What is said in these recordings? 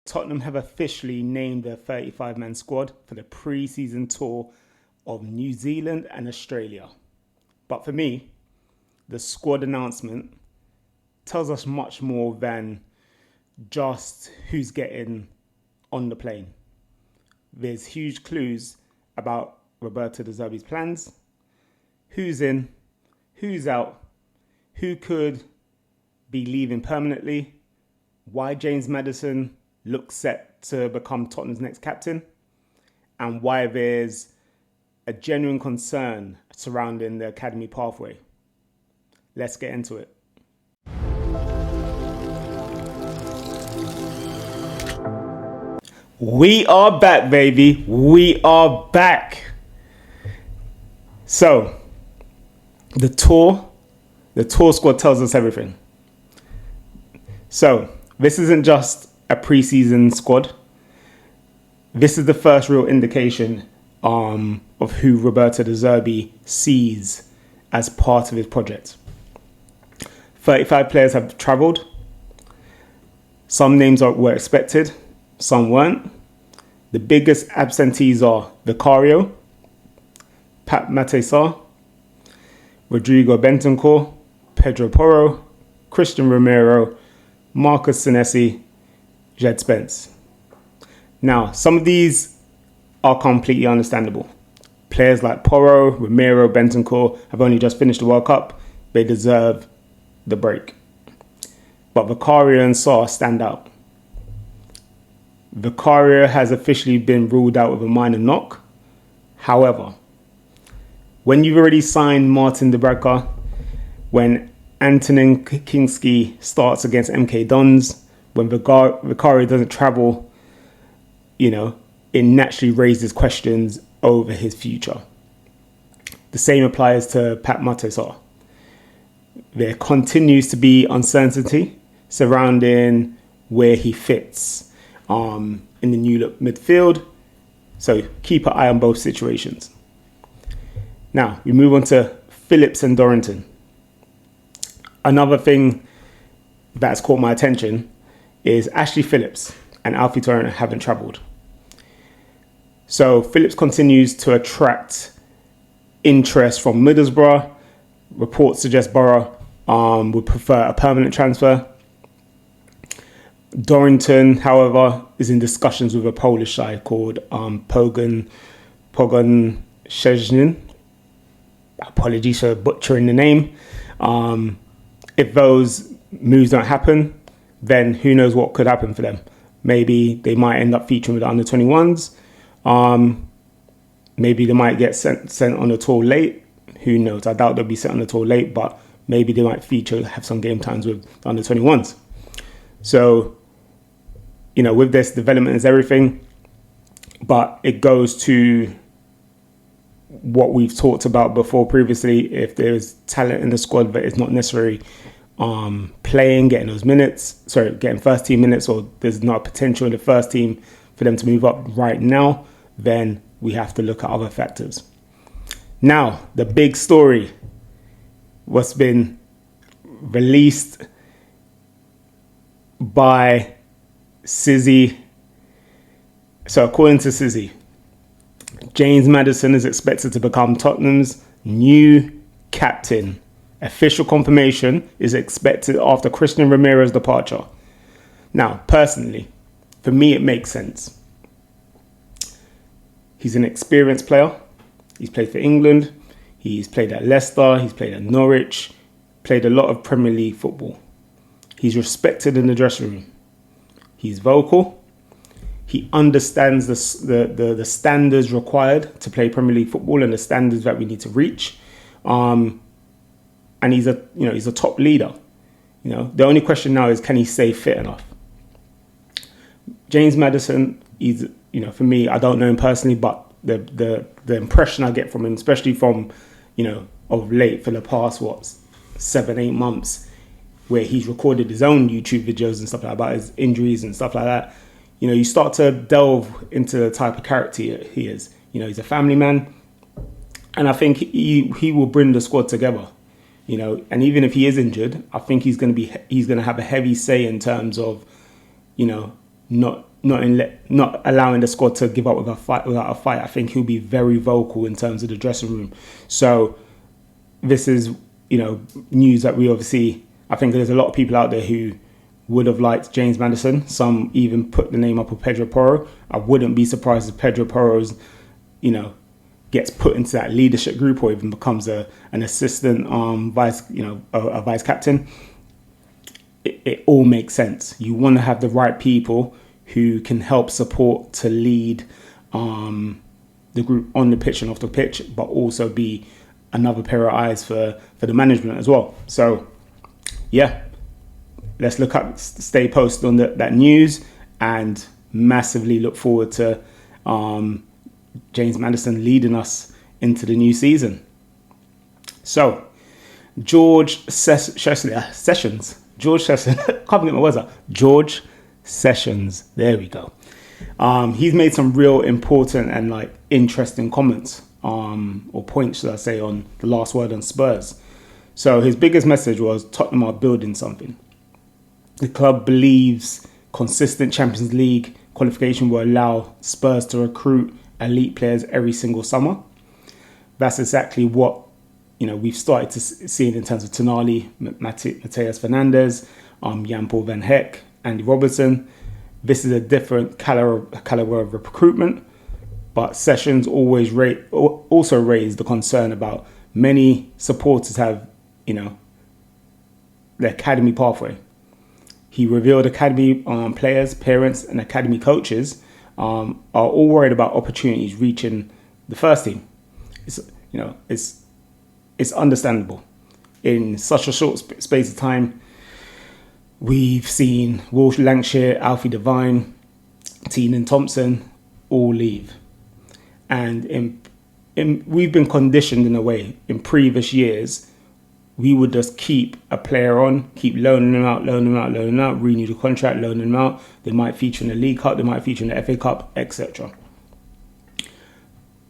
Tottenham have officially named their 35-man squad for the pre-season tour of New Zealand and Australia. But for me, the squad announcement tells us much more than just who's getting on the plane. There's huge clues about Roberto De Zerbi's plans, who's in, who's out, who could be leaving permanently, why James Maddison looks set to become Tottenham's next captain, and why there's a genuine concern surrounding the academy pathway. Let's get into it. We are back, baby. We are back. So, the tour squad tells us everything. So, this isn't just a pre-season squad. This is the first real indication of who Roberto De Zerbi sees as part of his project. 35 players have travelled. Some names were expected, some weren't. The biggest absentees are Vicario, Mateus, Rodrigo Bentancur, Pedro Porro, Christian Romero, Marcus Senesi, Jed Spence. Now, some of these are completely understandable. Players like Porro, Romero, Bentancur have only just finished the World Cup. They deserve the break. But Vicario and Sarr stand out. Vicario has officially been ruled out with a minor knock. However, when you've already signed Martin de Braca, when Antonin Kingsley starts against MK Dons, when Vicario doesn't travel, it naturally raises questions over his future. The same applies to Pat Mateus. There continues to be uncertainty surrounding where he fits in the new look midfield. So keep an eye on both situations. Now, we move on to Phillips and Dorrington. Another thing that's caught my attention is Ashley Phillips and Alfie Dorrington haven't travelled. So Phillips continues to attract interest from Middlesbrough. Reports suggest Borough would prefer a permanent transfer. Dorrington, however, is in discussions with a Polish side called Pogoń Szczecin. Apologies for butchering the name. If those moves don't happen, then who knows what could happen for them. Maybe they might end up featuring with the under-21s. Maybe they might get sent on the tour late. Who knows? I doubt they'll be sent on the tour late, but maybe they might have some game times with the under-21s. So, with this, development is everything. But it goes to what we've talked about before previously. If there's talent in the squad that is not necessarily playing, getting first team minutes, or there's not potential in the first team for them to move up right now, then we have to look at other factors. Now, the big story, what's been released by Sizzy. So according to Sizzy, James Maddison is expected to become Tottenham's new captain. Official confirmation is expected after Christian Romero's departure. Now, personally, for me, it makes sense. He's an experienced player. He's played for England. He's played at Leicester. He's played at Norwich. Played a lot of Premier League football. He's respected in the dressing room. He's vocal. He understands the standards required to play Premier League football and the standards that we need to reach. And he's a top leader. The only question now is, can he stay fit enough? James Maddison, he's, for me, I don't know him personally, but the impression I get from him, especially from, of late for the past 7-8 months, where he's recorded his own YouTube videos and stuff like that about his injuries and stuff like that. You start to delve into the type of character he is. He's a family man, and I think he will bring the squad together. And even if he is injured, I think he's going to have a heavy say in terms of, not not allowing the squad to give up without a fight. I think he'll be very vocal in terms of the dressing room. So this is, news that we obviously, I think there's a lot of people out there who would have liked James Maddison. Some even put the name up of Pedro Porro. I wouldn't be surprised if Pedro Porro's, gets put into that leadership group or even becomes an assistant a vice captain. It all makes sense. You want to have the right people who can help support to lead the group on the pitch and off the pitch, but also be another pair of eyes for the management as well. So, yeah, let's stay posted on that news, and massively look forward to James Maddison leading us into the new season. So, George Sessions, George Sessions, there we go. He's made some real important and interesting comments or points, should I say, on the last word on Spurs. So his biggest message was Tottenham are building something. The club believes consistent Champions League qualification will allow Spurs to recruit elite players every single summer. That's exactly what we've started to see in terms of Tonali, Mateus, Fernandes, Jan-Paul Van Heck, Andy Robertson. This is a different caliber of recruitment, but Sessions also raised the concern about many supporters have, the academy pathway. He revealed academy players, parents, and academy coaches are all worried about opportunities reaching the first team. It's understandable. In such a short space of time, we've seen Walsh, Lancashire, Alfie Devine, Teenan Thompson all leave. And we've been conditioned in a way in previous years. We would just keep a player on, keep loaning them out, renew the contract, loan them out. They might feature in the League Cup, they might feature in the FA Cup, etc.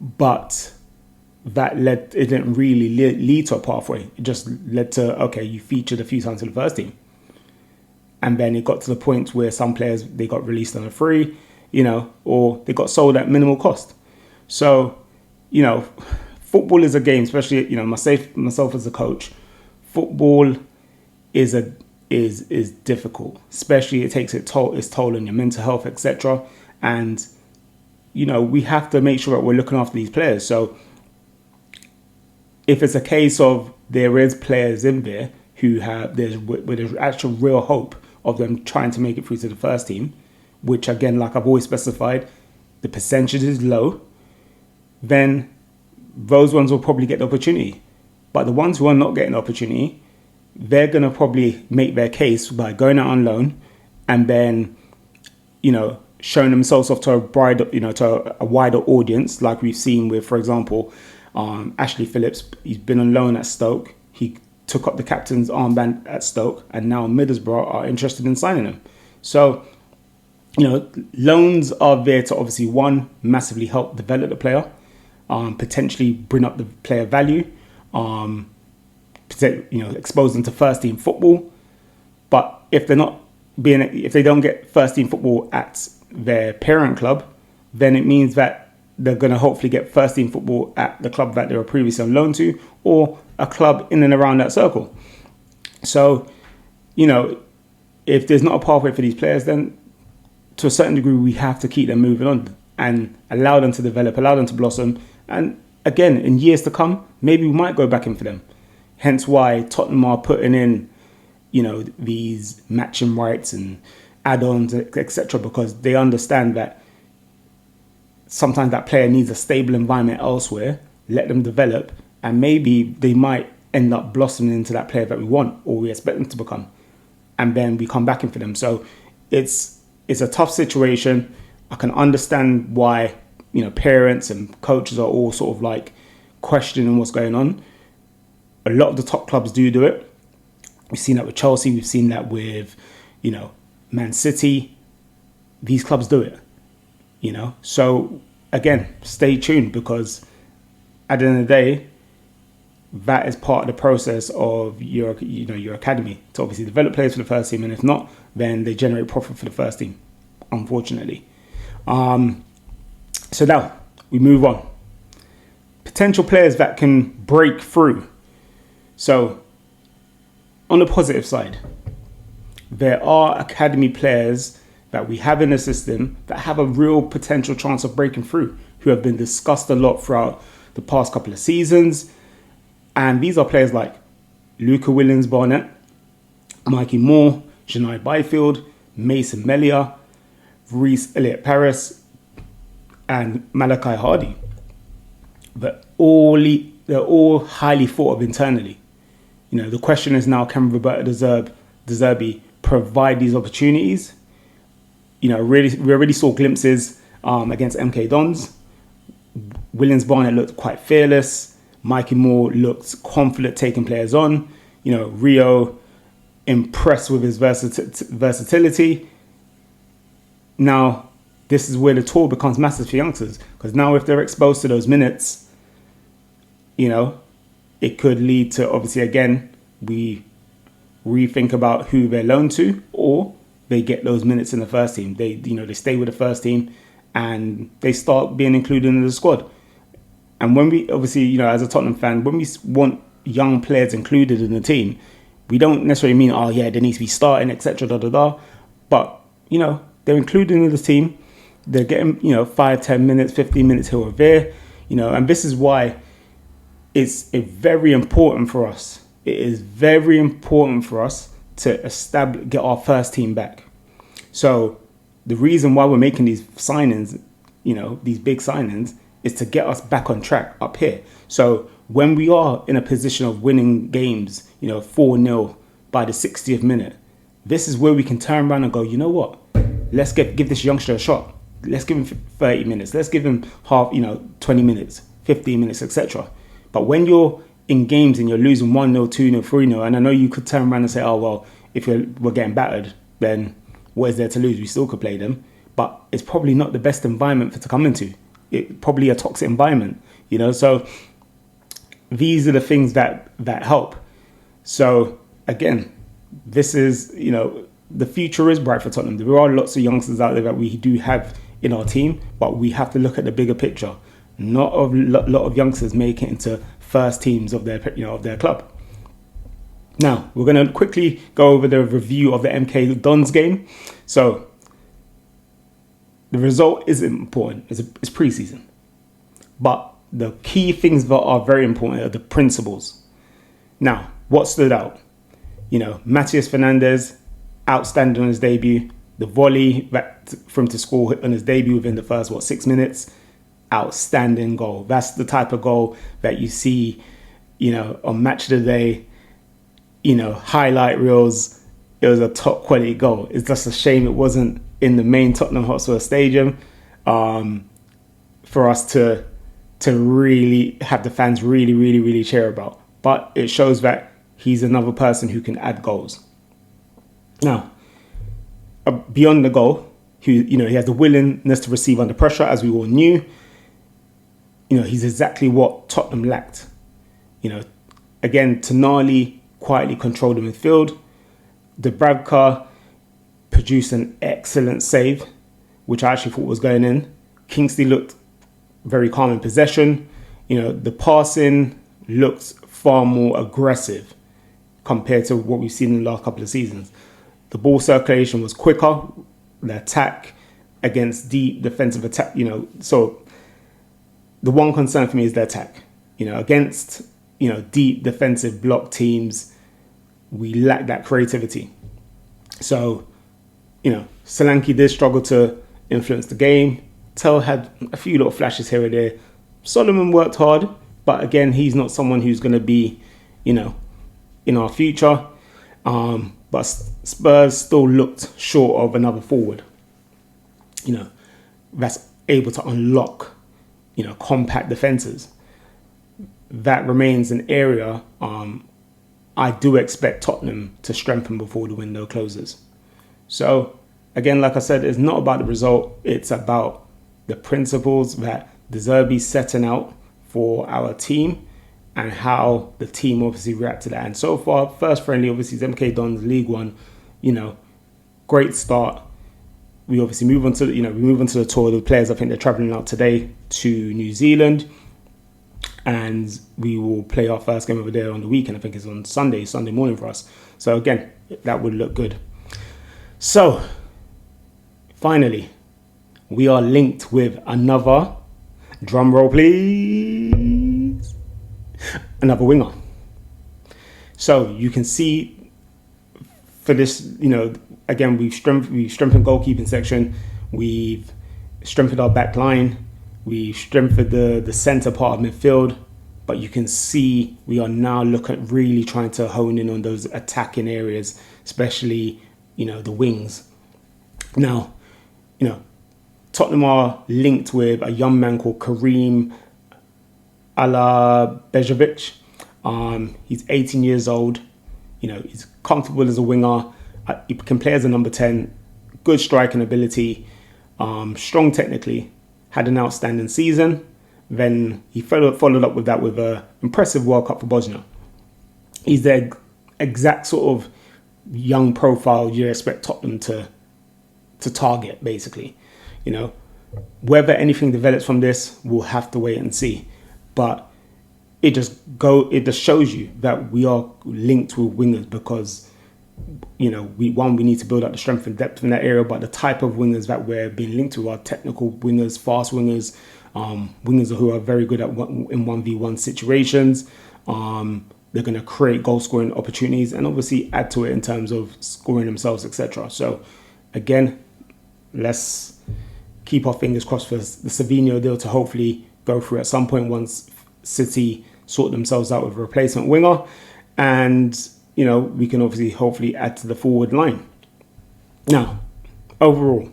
But it didn't really lead to a pathway. It just led to, okay, you featured a few times in the first team. And then it got to the point where some players, they got released on a free, or they got sold at minimal cost. So, football is a game, especially, myself as a coach. Football is difficult, especially it takes its toll on your mental health, etc. And, we have to make sure that we're looking after these players. So if it's a case of there is players in there where there's actual real hope of them trying to make it through to the first team, which again, like I've always specified, the percentage is low, then those ones will probably get the opportunity. But the ones who are not getting the opportunity, they're going to probably make their case by going out on loan and then, showing themselves off to a wider audience, like we've seen with, for example, Ashley Phillips. He's been on loan at Stoke. He took up the captain's armband at Stoke, and now Middlesbrough are interested in signing him. So, loans are there to obviously, one, massively help develop the player, potentially bring up the player value, expose them to first team football. But if they don't get first team football at their parent club, then it means that they're going to hopefully get first team football at the club that they were previously on loan to, or a club in and around that circle. So, if there's not a pathway for these players, then to a certain degree, we have to keep them moving on and allow them to develop, allow them to blossom. And again, in years to come, maybe we might go back in for them. Hence why Tottenham are putting in, these matching rights and add-ons, etc., because they understand that sometimes that player needs a stable environment elsewhere, let them develop, and maybe they might end up blossoming into that player that we want or we expect them to become. And then we come back in for them. So it's a tough situation. I can understand why, parents and coaches are all sort of questioning what's going on. A lot of the top clubs do it. We've seen that with Chelsea. We've seen that with, Man City. These clubs do it, So, again, stay tuned, because at the end of the day, that is part of the process of your academy to obviously develop players for the first team. And if not, then they generate profit for the first team. unfortunately. So now we move on. Potential players that can break through. So on the positive side, there are academy players that we have in the system that have a real potential chance of breaking through, who have been discussed a lot throughout the past couple of seasons. And these are players like Luca Williams-Barnett, Mikey Moore, Janai Byfield, Mason Melia, Reece Elliott-Paris, and Malachi Hardy. But they're all highly thought of internally. The question is now, can Roberto De Zerbi provide these opportunities? We already saw glimpses against MK Dons. Williams-Barnett looked quite fearless. Mikey Moore looked confident taking players on. Rio impressed with his versatility. Now, this is where the tour becomes massive for youngsters, because now if they're exposed to those minutes, it could lead to, obviously, again, we rethink about who they're loaned to, or they get those minutes in the first team. They stay with the first team and they start being included in the squad. And when we, obviously, as a Tottenham fan, when we want young players included in the team, we don't necessarily mean, they need to be starting, etc. But, they're included in the team. They're getting, 5, 10 minutes, 15 minutes here or there, and this is why it's very important for us. It is very important for us to get our first team back. So the reason why we're making these signings, these big signings, is to get us back on track up here. So when we are in a position of winning games, 4-0 by the 60th minute, this is where we can turn around and go, you know what? Let's give this youngster a shot. Let's give him 30 minutes. Let's give him 20 minutes, 15 minutes, etc. But when you're in games and you're losing 1-0, 2-0, 3-0, and I know you could turn around and say, if we're getting battered, then what is there to lose? We still could play them. But it's probably not the best environment to come into. It's probably a toxic environment, So these are the things that help. So again, this is, the future is bright for Tottenham. There are lots of youngsters out there that we do have in our team, but we have to look at the bigger picture. Not a lot of youngsters make it into first teams of their club. Now, we're going to quickly go over the review of the MK Dons game. So, the result isn't important. It's pre-season. But the key things that are very important are the principles. Now, what stood out? Mateus Fernandes, outstanding on his debut. The volley for him to score on his debut within the first, 6 minutes. Outstanding goal. That's the type of goal that you see, on Match of the Day, highlight reels. It was a top quality goal. It's just a shame it wasn't in the main Tottenham Hotspur stadium for us to really have the fans really, really, really cheer about. But it shows that he's another person who can add goals. Now, beyond the goal, he has the willingness to receive under pressure, as we all knew. He's exactly what Tottenham lacked. Again, Tonali quietly controlled the midfield. Dubravka produced an excellent save, which I actually thought was going in. Kingsley looked very calm in possession. The passing looked far more aggressive compared to what we've seen in the last couple of seasons. The ball circulation was quicker. The attack against deep defensive attack, so the one concern for me is the attack. Against, deep defensive block teams, we lack that creativity. So, Solanke did struggle to influence the game. Tell had a few little flashes here and there. Solomon worked hard, but again, he's not someone who's going to be, in our future. But Spurs still looked short of another forward, that's able to unlock, compact defences. That remains an area I do expect Tottenham to strengthen before the window closes. So, again, like I said, it's not about the result. It's about the principles that De Zerbi's setting out for our team and how the team obviously react to that. And so far, first friendly, obviously, is MK Dons League One. Great start. we obviously move on to we move on to the tour. The players, I think they're traveling out today to New Zealand, and we will play our first game over there on the weekend. I think it's on Sunday morning for us. So again, that would look good. So finally, we are linked with another, drum roll please, another winger. So you can see for this, again, we've strengthened goalkeeping section, we've strengthened our back line, we've strengthened the centre part of midfield, but you can see we are now really trying to hone in on those attacking areas, especially, the wings. Now, Tottenham are linked with a young man called Karim Alabejovic. He's 18 years old. He's comfortable as a winger. He can play as a number 10. Good striking ability. Strong technically. Had an outstanding season. Then he followed up with that with an impressive World Cup for Bosnia. He's the exact sort of young profile you expect Tottenham to target, basically. Whether anything develops from this, we'll have to wait and see. But it just shows you that we are linked with wingers because, we need to build up the strength and depth in that area, but the type of wingers that we're being linked to are technical wingers, fast wingers, wingers who are very good in 1v1 situations. They're going to create goal scoring opportunities and obviously add to it in terms of scoring themselves, etc. So again, let's keep our fingers crossed for the Savinho deal to hopefully go through at some point once City sort themselves out with a replacement winger, and we can obviously hopefully add to the forward line. Now, overall,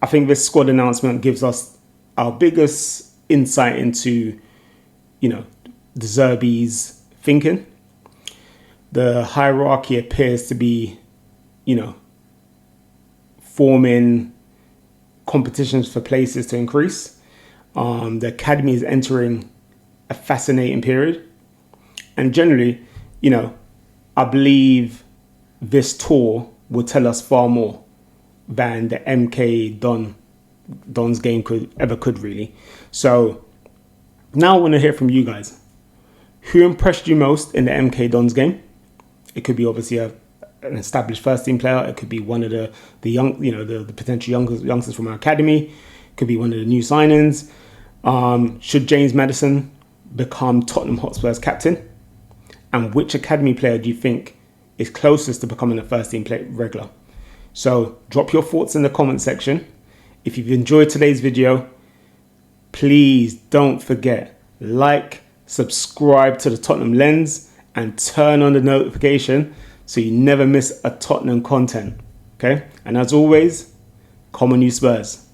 I think this squad announcement gives us our biggest insight into De Zerbi's thinking. The hierarchy appears to be forming competitions for places to increase. The academy is entering a fascinating period, and generally, I believe this tour will tell us far more than the MK Don's game could really. So now I want to hear from you guys. Who impressed you most in the MK Don's game? It could be obviously an established first team player. It could be one of the young, the potential youngsters from our academy. It could be one of the new signings. Should James Maddison become Tottenham Hotspur's captain? And which academy player do you think is closest to becoming a first team regular? So drop your thoughts in the comment section. If you've enjoyed today's video, please don't forget, subscribe to the Tottenham Lens and turn on the notification so you never miss a Tottenham content. Okay? And as always, come on you Spurs.